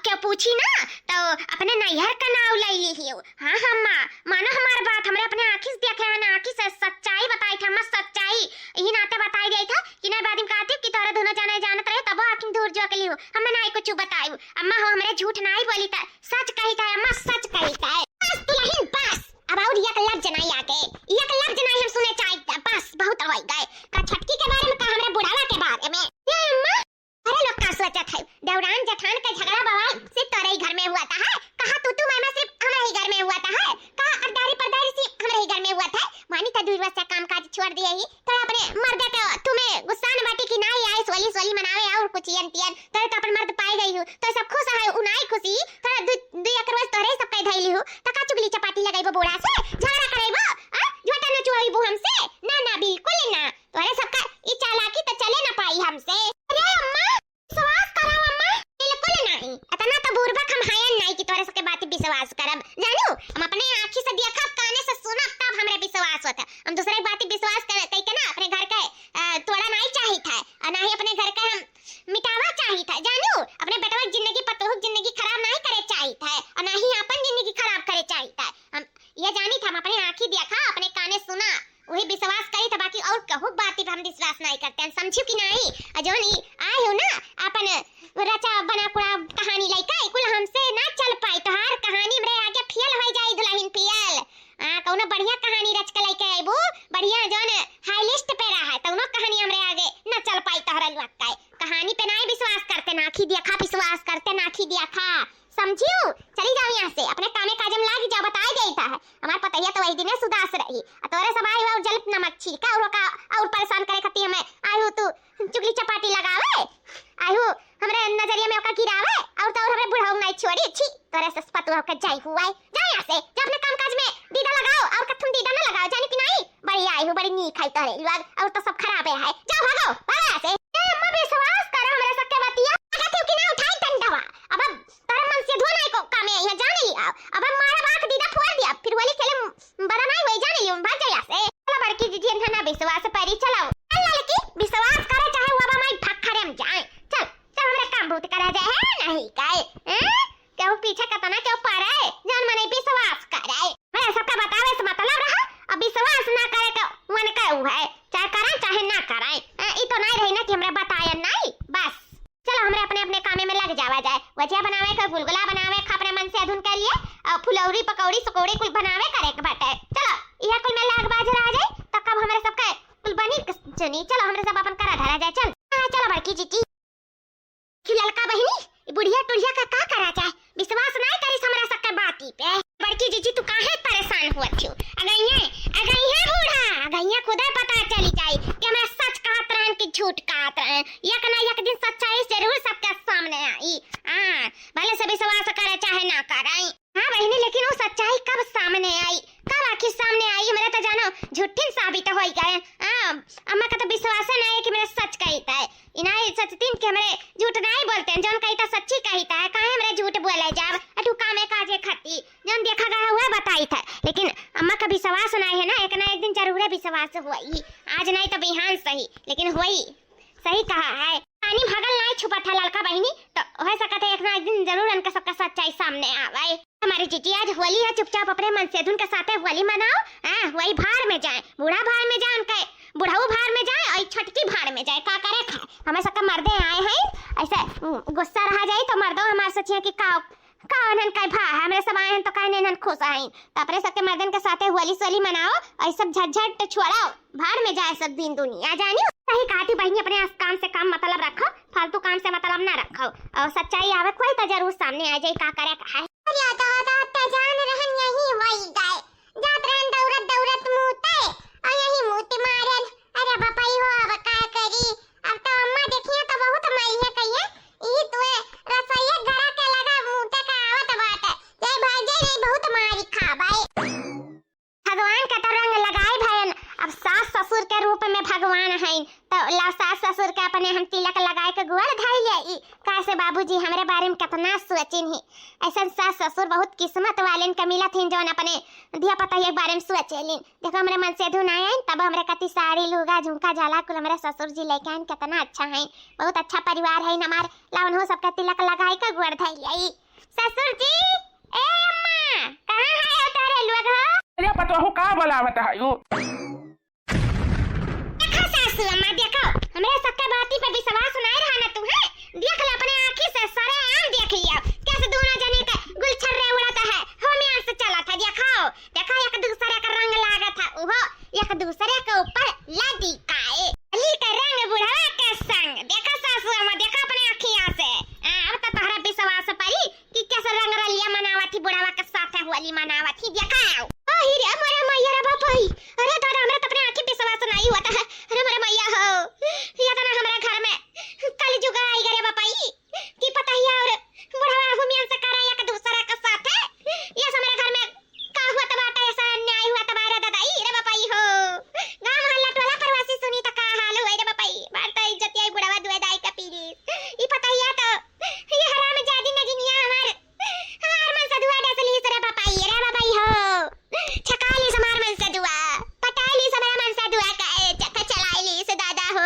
क्या पूछी ना तो अपने नैहर का नाव ले लियो। हाँ अम्मा मानो हमार बात हमरे अपने आंखी से देखे हैं, आंखी से सच्चाई बताई था। अम्मा सच्चाई यही नाते बताई गई था कि नहीं बादिम कहती कि तोरा दोनों जाने जानत रहे तब आंखी दूर जो के लियो हमें नहीं कुछ बतायू। अम्मा हो हमरे झूठ नहीं बोली था सच कही था। अम्मा सच कही था। बस तुलहीन बस अब और एक लफ्ज नहीं आके एक लफ्ज नहीं हम सुने चाहिए बस बहुत हो गए। का छटकी के बारे में कहा हमरे बुढ़ावा के बारे में। ये अम्मा अरे लोग का सोचत है देवरान जेठान का झगड़ा बवाल सिर्फ तोरे ही घर में हुआ था है। कहा तू मैं सिर्फ हमारे ही घर में हुआ था है। कहा अरदारी परदारी सिर्फ हमारे ही घर में हुआ था। मानी था दूर से काम काज छोड़ दिए ही तो अपने मर्द का तुम्हें गुस्सा न बाटी कि नहीं आए सोली मनावे और कुछ यन तो अपन मर्द पाई गई हो तो सब खुश है उनाई खुशी तो दू एक रोज तोरे सब कह धैली हो तो का चुगली चपाटी लगाइबो बोड़ा से झगड़ा करैबो झूठा न चुआइबो हमसे ना बिल्कुल ना तोरे सबका ई चालाकी तो चले ना पाई हमसे। अरे अम्मा विश्वास करो अम्मा बिल्कुल नहीं इतना तो बुर्बक हम हायन नहीं कि तोरे सबके बात विश्वास करब जानू। हम अपने आंखी से देखा काने से सुना तब हमरे विश्वास होता। हम दूसरे की बात विश्वास कर कई के ना अपने घर का तोड़ा नहीं चाहिए था और ना ही अपने घर का हम मिटावा चाहिए था जानू। अपने बेटवा की जिंदगी पतोह जिंदगी खराब नहीं करे चाहिए था और ना ही अपन जिंदगी खराब करे चाहिए था। हम ये जानी था हम अपने आंखी देखा अपने काने सुना वही विश्वास करी था। बाकी और कहू बात पे हम विश्वास नहीं करते हैं समझू कि नहीं। जो नहीं आए हो ना अपन रचा बना कुड़ा कहानी लइका कुल हमसे ना चल पाई तोहार कहानी हमरे आगे फेल हो जाई दुल्हन फेल। कौनो बढ़िया कहानी रच के लइका आइबो बढ़िया जोन हाई लिस्ट पे रहा है तौनो कहानी हमरे आगे ना चल पाई तोहरा लुक्का कहानी पे नहीं विश्वास करते ना आखी देखा विश्वास करते ना आखी देखा समझियो। चली जाओ यहाँ से अपने कामे काजम लागी जा बताई गई था हमार पतैया तो वही दिने सुदास रही तोरे सब आई और जल नमक छिड़का और परेशान करे खाती हमें आई हो तू चुगली चपाटी लगावे आई हो हमरे नजरिया में ओका गिरावे और तो हमरे बुढ़ाऊ नहीं छोड़ी छी तोरे से पतुआ के जाई हुआ जा यहाँ से जा अपने काम काज में दीदा लगाओ और कथुन दीदा ना लगाओ जाने कि नहीं बड़ी आई हो बड़ी नी खाई तोरे लोग और तो सब खराब है जाओ भागो भागा से। अम्मा विश्वास करो हमरे सबके बतिया कहती कि ना उठाई डंडवा कहिए ना विश्वास परी चलाओ लड़की विश्वास करे चाहे वो बाबा ठक्खरे में जाए चल चल हमरे काम बहुत करा जाए है नहीं काय क्यों पीछे कतना क्यों पड़े जान मने विश्वास करे मैं सबका बतावे से मतलब रहा अब विश्वास ना करे तो मन कहू है चाहे करें चाहे ना करें ई तो नहीं रही ना कि हमरे बताया नहीं बस चलो हमरे अपने अपने कामे में लग जावा जाए वजिया बनावे का गुलगुला बनावे खा अपने मन से अधुन कर लिए फुलौरी पकौड़ी सकोड़ी कुल बनावे करे के बाटे चलो यह कुल में लाग बाज रह जाए तो कब हमरे सबका कुल बनी जनी चलो हमरे सब अपन करा धरा जाए चल चलो बड़की जीजी कि लड़का बहिनी बुढ़िया टुढ़िया का करा जाए विश्वास नहीं करिस हमरा सबके बाती पे बड़की जीजी तू काहे परेशान हुआ थियो अगइया बूढ़ा अगइया खुदा पता चली जाए कि हमरा सच कहत रहन कि झूठ कहत रहन एक ना एक दिन सच्चाई जरूर सबके सामने आई हां भले से विश्वास करे चाहे ना करे हां बहिनी लेकिन वो सच्चाई कब सामने आई कब आखिर सामने आई हमरा तो जानो झूठिन साबित होई गए हां अम्मा का तो विश्वास नहीं है कि मेरा सच कहता है इनाई सच दिन के हमरे झूठ नहीं बोलते हैं जोन कहता सच्ची कहता है काहे हमरे झूठ बोले जाब अटू कामे काजे खाती जोन देखा गया हुआ बताई था लेकिन अम्मा का विश्वास नहीं है ना एक दिन जरूर विश्वास हुई आज नहीं तो बिहान सही लेकिन हुई सही कहा है पानी भगल नहीं छुपा था लड़का बहिनी तो हो सकता है एक दिन जरूर उनका सबका सच्चाई सामने आवे हमारी जीजी आज होली है चुपचाप अपने मन से धुन के साथ होली मनाओ वही भाड़ में जाए बूढ़ा भाड़ में जाए उनके बुढ़ाऊ भाड़ में जाए और छटकी भाड़ में जाए का करे खाए हमें सबका मर्दे आए हैं ऐसे गुस्सा रहा जाए तो मर्दों हमारे सोचिए कि कावन का भा हमरे सब आए हैं तो काहे नन खुश आए तो अपने सबके मर्दन के साथ होली सोली मनाओ और सब झटझट छोड़ाओ भाड़ में जाए सब दिन दुनिया जानियो सही कहती बहनी अपने काम से काम मतलब रखो फालतू काम से मतलब ना रखो और सच्चाई आवे कोई तो जरूर सामने आ जाए का करे खाए अरे जान रहन यही वही गए जात रहन दौड़त मुते और यही मुते मारन अरे बापाई हो अब का करी अब तो अम्मा देखिए तो बहुत मई है कहिए ई तो रसोईया गरा के लगा मुते का आवत बात जय भाई जय बहुत मारी खा भाई भगवान का तो रंग लगाए भयन अब सास ससुर के रूप में भगवान हैं तो सास ससुर के अपने हम तिलक लगाए के गुड़ धाई ले कैसे बाबूजी हमरे बारे में कितना सोचिन ही ऐसा सास ससुर बहुत किस्मत वालेन के मिलत हैं जोन अपने दिया पता ये बारे में सोचेलिन देखो हमरे मन से धुन आए तब हमरे कति साड़ी लुगा झुमका जाला कुल हमरे ससुर जी लेके आइन कितना अच्छा है बहुत अच्छा परिवार है हमार लावन हो सबका तिलक लगाए के गुड़ धाई ले ससुर जी ए अम्मा कहां है तारे लोग अरे पतो हो का बोलावत है यो देखो सासू अम्मा देखो हमरे सबके बाती पे विश्वास नहीं रहा ना तू है देख ले अपने आंखी से सारे आम देख लिया कैसे दोनों जने का गुलछर्रे उड़ाता है हम यहां से चला था देखो एक दूसरे का रंग लागा था ओहो एक दूसरे के ऊपर लदी काए अली का रंग बुढ़वा के संग देखो सासू अम्मा देखो अपने आंखियां से अब तो तोहरा विश्वास पड़ी कि कैसे रंग रलिया मनावती बुढ़वा के साथ होली मनावती देखो ओही रे मोरे मैया रे बापई अरे दादा हमरा तो अपने आंखी विश्वास नहीं होता है अरे मोरे मैया हो या तो ना हमारे घर में कल जुगा आई गरे बापई की पता ही और बुढ़वा हुमियन से करा एक दूसरे के साथ ये हमारे घर में का हुआ तो बात ऐसा अन्याय हुआ तो बारे दादाई रे बापई हो गांव मोहल्ला टोला परवासी सुनी तो का हाल हुआ रे बापई बात तो इज्जत आई बुढ़वा दुए दाई का पीरी ई पता ही तो ये हराम जादी नगिनिया हमार मन से दुआ डसली रे बापई हो छकाली समार मन से दुआ पटाली समार मन से दुआ का चक्का चलाईली से दादा हो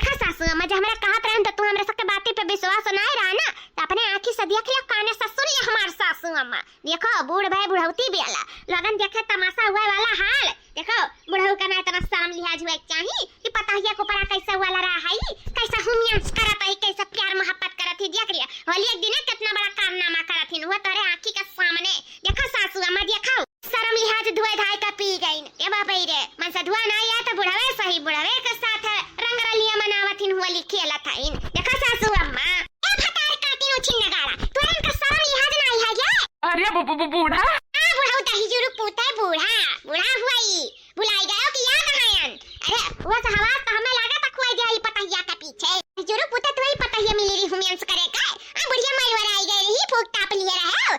हां सासू अम्मा जब हमरा कहत रहन तो तू हमरा सबके बातें पे विश्वास नहीं रहा ना तो अपने आंखी से देख लियो काने ससुर ये हमार सासू अम्मा देखो बूढ़ भाई बुढ़ौती बेला लगन देखे तमाशा हुआ वाला हाल देखो बुढ़ऊ का ना इतना शर्म लिहाज हुआ चाहिए कि पता ही को परा कैसा वाला रहा है कैसा हुमियन करत है कैसा प्यार मोहब्बत करत है देख लिया होली एक दिन कितना बड़ा कारनामा करत है वो तारे आंखी के सामने देखो सासू अम्मा देखो शर्म लिहाज धुए धाय का पी गई ए बापई रे मन से धुआ नहीं आया तो बुढ़वे सही बुढ़वे के साथ रंग रलिया मनावथिन होली खेलत हइन देखो सासू अम्मा ए फटार काटिन उछिन नगाड़ा तुरंत का शर्म लिहाज नहीं है ये अरे बूढ़ा हां बुढ़ऊ दही जुरु पूते बूढ़ा हुई भुलाई गयो कि याद नयन अरे वो से हवा तो हमें लगा था खोई गई पतैया के पीछे जुरु पूते तो ही पतैया मिली रही हुमियंस करेगा बुढ़िया माईवर आई गई रही फूक ताप लिए रहे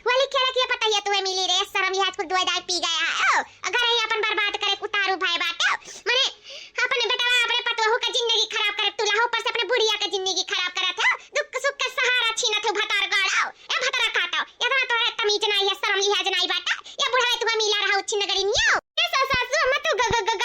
वाली खेला के पतैया तुम्हें मिली रे शर्म लिहाज को दुआ दाई पी गया है अगर ही अपन बर्बाद करे उतारू भाई बात माने अपने बेटा अपने पतोहू का जिंदगी खराब करे तुला ऊपर से अपने बुढ़िया का जिंदगी खराब करा था दुख सुख का सहारा छीना तो भतार गाड़ाओ ए भतार काटो इतना तो तमीज नहीं है शर्म लिहाज नहीं बात ये बुढ़ा तुम्हें मिला रहा उच्छिन नगरी नियो ये सासू मत गलत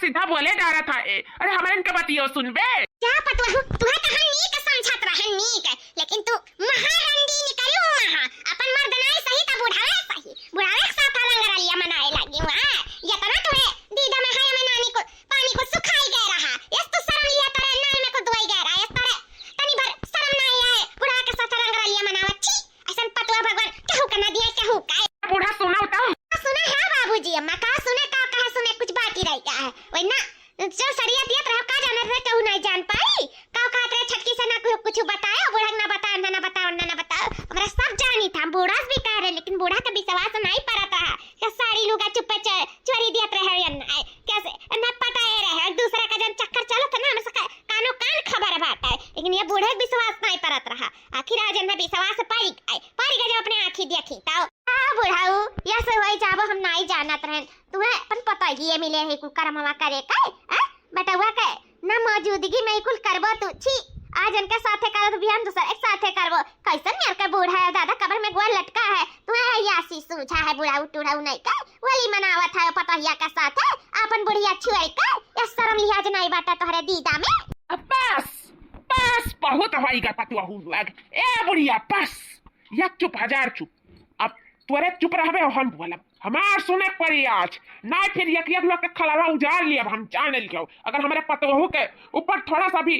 सीधा बोले जा रहा था। अरे हमारे इनके बतियो सुनबे क्या पतवा हूँ तुहा तो हम नीक समझत रहन नीक, लेकिन तू महारंडी निकलियो महा अपन मर्दनाई सही त बुढ़ावे के साथ रंग रलिया मनाए लगी वहां। ये तना तुहे दीदा में है में नानी को पानी को सुखाई गए रहा, यस तो शर्म लिया तरे नाल में को दुआई गए रहा, यस तरे तनी भर शर्म नहीं आए बुढ़ा के साथ रंग रलिया मनावत छी। ऐसन पतवा भगवान कहू कना दिया कहू का बूढ़ा सुना तो सुना है बाबूजी, अम्मा का सुने का कहे सुने कुछ बाकी रह गया है वही ना। जो सरिया दियत रहो का जाने रे कहू नहीं जान पाई का कहत रे छटकी से ना कुछ बताया बूढ़ा ना बताया ना बताओ ना बताओ हमरा सब जानी था। बूढ़ा भी कह रहे लेकिन बूढ़ा का विश्वास नहीं पड़ता है कि सारी लुगा चुप्पे चोरी दियत रहे या नहीं कैसे ना पता है रहे दूसरा का जन चक्कर चलो तो ना हम सका कानो कान खबर बात है, लेकिन ये बूढ़े विश्वास नहीं पड़त रहा। आखिर आज ना विश्वास पारी गए जो अपने आंखी देखी ताओ हां बुढ़ाऊ ये से होई जाबो हम नहीं जानत रहन तुम्हें अपन पता ही ये मिले है कुल करमवा करे का बटवा के ना मौजूदगी में कुल करबो तू छी। आज इनके साथे करो तो बिहान दूसरा एक साथे करबो कैसन यार का बूढ़ा है दादा कबर में गोल लटका है तुम्हें है यासी सूझा है बुढ़ाऊ टूढ़ाऊ नहीं का वली मनावत है पतहिया के साथ है अपन बुढ़िया छुई का या शर्म लिहाज नहीं बाटा तोहरे दीदा में। बस बहुत होइगा पतवा हूं लग ए बुढ़िया बस एक चुप हजार चुप। अब तोरे चुप रहबे हम बोलब हमार सुने पड़ी आज ना फिर एक लोग के खलावा उजाड़ लिया हम जान लियो। अगर हमारे पतवहू के ऊपर थोड़ा सा भी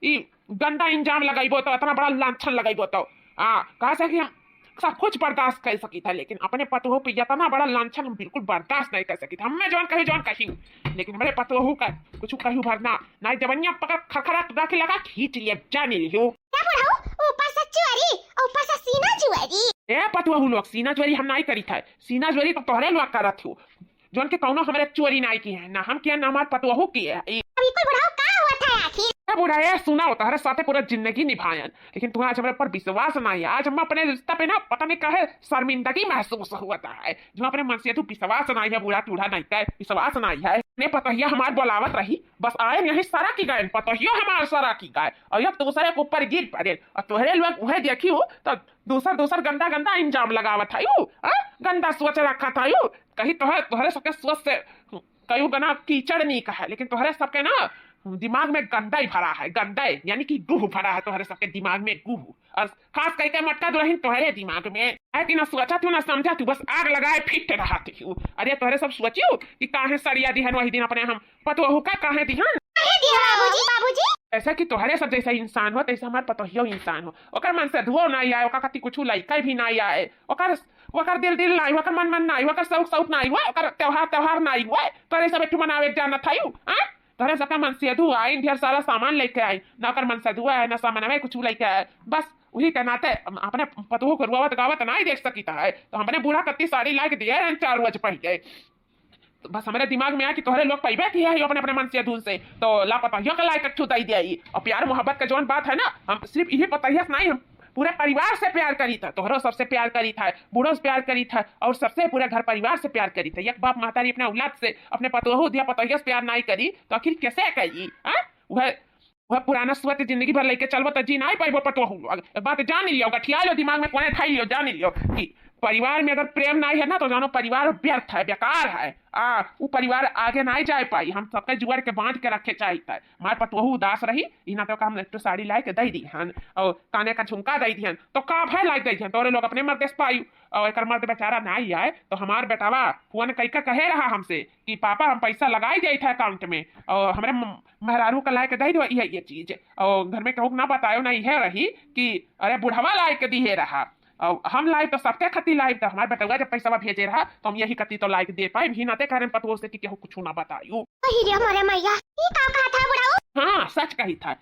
ई गंदा इंजाम लगाइबो तो इतना बड़ा लांछन लगाइबो तो कहा से कि हम सब कुछ बर्दाश्त कर सकी था, लेकिन अपने पतवहू पे इतना बड़ा लांछन हम बिल्कुल बर्दाश्त नहीं कर सकी था। हमें जौन कही लेकिन हमारे पतवहू का कुछ कहू भरना ना जबनिया पकड़ खखरा तुड़ा के लगा खींच लिया जान लियो। क्या बुढ़ाऊ ऊपर से चोरी ऊपर से सीना चोरी ए पतवहू लोग सीना चोरी हम नहीं करी था, सीना चोरी तो तोहरे लोग करत हो जोन के कौनो हमारे चोरी नहीं की है ना हम किया ना हमारे पतवहू की है। अभी कोई बुढ़ाऊ का हुआ था आखिर बुढ़ा है सुना होता है साथे पूरा जिंदगी निभायन, लेकिन तुम्हें आज हमारे पर विश्वास नहीं है। आज हम अपने रिश्ता पे ना पता नहीं कहे शर्मिंदगी महसूस होता है जो अपने मन से तू विश्वास नहीं है बुढ़ा टूढ़ा नहीं का विश्वास नहीं है। ने पतहिया हमारे बोलावत रही बस आए यही सारा की गए पतहिया हमारे सारा की गए और अब दूसरे के ऊपर गिर पड़े और तोहरे लोग वह देखी हो तो दूसर गंदा गंदा इंजाम लगावत है गंदा सोच रखा था कहीं तोहरे सबके सोच से कहीं गना कीचड़ नहीं कहा, लेकिन तोहरे सबके ना दिमाग में गंदा ही भरा है गंदा यानी कि गुह भरा है तोहरे सबके दिमाग में गुह और खास करके मटका दुल्हन तोहरे दिमाग में है कि ना सोचा तू ना समझा तू बस आग लगाए फिट रहा थी। अरे तोहरे सब सोचियो कि काहे सरिया दिहन वही दिन अपने हम पतवहू का काहे दिहन बाबूजी ऐसा कि तोहरे सब जैसा इंसान हो तैसा हमारे पतोहियो इंसान हो ओकर मन से धुओ नहीं आए ओकर कति कुछ लइका भी नहीं आए ओकर दिल नहीं ओकर मन नहीं ओकर सौक नहीं हुआ ओकर त्योहार नहीं हुआ तोरे सब एक मनावे जाना था तोरे सबका मन से धुआ आई ढेर सारा सामान लेके आई ना ओकर मन से धुआ है ना सामान कुछ लेके आए बस वही के नाते अपने पतोहू को रुआवत गावत नहीं देख सकता है तो हमने बूढ़ा कत्ती साड़ी ला के दिया 4 रोज पहले तो बस हमारे दिमाग में आया कि तोहरे लोग पैबे किया है अपने अपने मन से धुन से तो लापतहियों के लायक छू दई दिया और प्यार मोहब्बत का जोन बात है ना हम सिर्फ यही पतहिया नहीं हम पूरे परिवार से प्यार करी था तोहरो सबसे प्यार करी था बूढ़ो से प्यार करी था और सबसे पूरे घर परिवार से प्यार करी था। एक बाप महतारी अपने औलाद से अपने पतोहू दिया पतहिया से प्यार नहीं करी तो आखिर कैसे करी वह पुराना सोच जिंदगी भर लेके चलबो तो जी नहीं पाइबो पतोहू बात जान लियो गठिया लो दिमाग में कोने ठाई लियो जान लियो कि परिवार में अगर प्रेम नहीं है ना तो जानो परिवार व्यर्थ है बेकार है वो परिवार आगे नहीं जा पाई। हम सबके जुआर के बांध के रखे चाहिए हमारे पतोहू उदास रही इना तो हम एक साड़ी ला के दे दी हन और काने का झुमका दे दिहन तो का भय लाग दी तोरे लोग अपने मर्द से पाई और एक मर्द बेचारा नहीं आए तो हमार बेटावा फोन कह कहे रहा हमसे कि पापा हम पैसा लगाई जाए थे अकाउंट में और हमारे मेहरारू का ला के दे दो ये चीज और घर में कहूँ ना बतायो ना यह रही कि अरे बुढ़वा ला के दिए रहा और हम लाइव तो सबके खती लाइव तो हमारे बेटवा जब पैसा भेजे रहा तो हम यही कती तो लाइक दे पाए भी नाते कारण पतोह से कि केहू कुछ ना बतायो हाँ सच कही था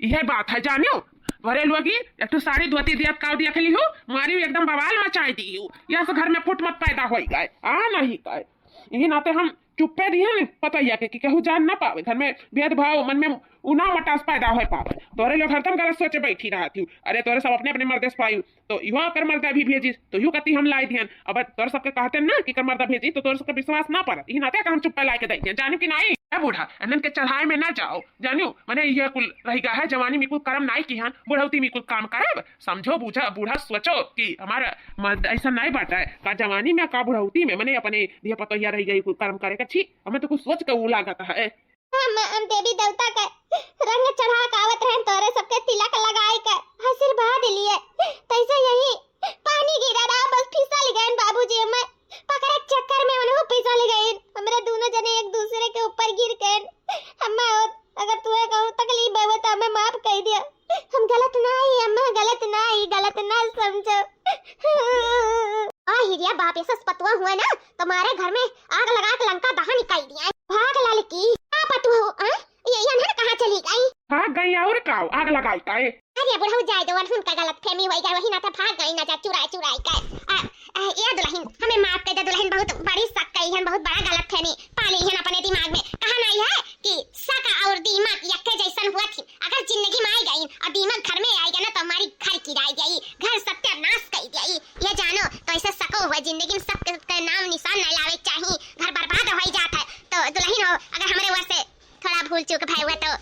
यह बात है जानियो भरे लोग एक तो साड़ी धोती दिया काव दिया खेली हो मारी एकदम बवाल मचाई दी हो यहाँ से घर में फुट मत पैदा हो गए नहीं गए यही नाते हम चुप्पे दिए पतैया के कि केहू जान ना पावे घर में भेदभाव मन में उना मटास पैदा हो पावे तोरे लोग हरदम गलत सोचे बैठी रहा थी अरे तोरे सब अपने अपने मर्दे से पायु तो युवा कर मर्दा भी भेजी तो यू कती हम लाई दियन अब तोरे सबके कहते ना कि कर मर्दा भेजी तो तोरे सबके विश्वास ना पड़त ई नाते हम चुप्पे लाई के दई दियन जानी कि नहीं है बूढ़ा अनन के चढ़ाई में ना जाओ जानियो माने ये कुल रह गया है जवानी में कुल कर्म नहीं की हन बुढ़ौती में कुल काम करब समझो बूझा बूढ़ा सोचो कि हमारा मर्द ऐसा नहीं बाटा है का जवानी में का बुढ़ौती में माने अपने दिया पतोहिया रह गई कुल कर्म करे का छी हमें तो कुछ सोच के उ लागत है हम देवी देवता का रंग चढ़ा कावत रहन तोरे सबके तिलक लगाए का आशीर्वाद लिए तैसे यही पानी गिरा रहा बस फिसल गए बाबूजी मैं पकड़े चक्कर में उन्हें फिसल गए हमरा दोनों जने एक दूसरे के ऊपर गिर गए अम्मा अगर तुम्हें कहूं तकलीफ है तो हमें माफ कर दिया हम गलत अम्मा गलत ना समझो हिरिया बाप ऐसा पतुआ हुआ ना तुम्हारे घर में आग लगा के लंका दहन निकाल दिया भाग लाल की क्या पतुआ ये अनहर कहाँ चली गई भाग गई और का आग लगाई का अरे बुढ़ऊ जाए दो उनका गलत फहमी हो गई वही ना था भाग गई ना जा चुराई का ये दुल्हन हमें माफ कर दे दुल्हन बहुत बड़ी शक कही है बहुत बड़ा गलत फहमी पाली है अपने दिमाग में कहा नहीं है कि शक और दिमाग यक्के जैसन हुआ थी अगर जिंदगी में आई गई और दिमाग घर में आएगा ना तो हमारी घर गिराई गई घर सत्यानाश कर गई ये जानो तो ऐसा शको हुआ जिंदगी में सब का नाम निशान नहीं लावे चाहिए घर बर्बाद हो जाता है तो दुल्हन हो अगर हमारे वहाँ से थोड़ा भूल चूक भाई हुआ तो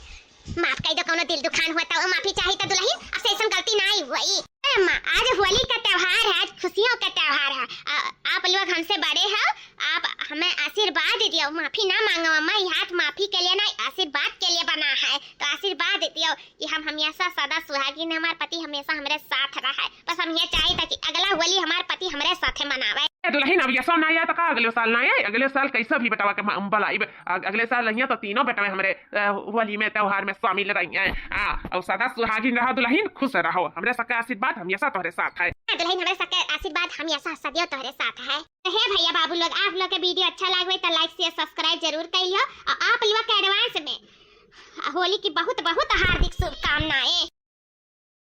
माफ कर दो कोनो दिल दुखान हुआ तो माफी चाहिए तो दुल्हन अब से ऐसा गलती ना हुई अम्मा आज होली का त्योहार है आज खुशियों का त्योहार है आप लोग हमसे बड़े हो आप हमें आशीर्वाद दियो माफी ना मांगो अम्मा ये हाथ माफी के लिए नहीं आशीर्वाद के लिए बना है तो आशीर्वाद दियो कि हम हमेशा सदा सुहागिन हमारे पति हमेशा हमारे साथ रहे बस हम ये चाहिए था कि अगला होली हमारे पति हमारे साथ मनावे दुल्हन अब ये सब ना आया तो का अगले साल ना आए अगले साल कैसा भी बेटवा के बुलाई अगले साल नहीं तो तीनों बेटवे हमारे होली में त्योहार में शामिल रही हैं और सदा सुहागिन रहो दुल्हन खुश रहो हमरे सबका आशीर्वाद हमेशा तुम्हारे साथ है दुल्हन हमारे सबका आशीर्वाद हमेशा सदैव तुम्हारे साथ है हे भैया बाबू लोग आप लोग के वीडियो अच्छा लगे तो लाइक शेयर सब्सक्राइब जरूर करियो और आप लोग के एडवांस में होली की बहुत बहुत हार्दिक शुभकामनाएं।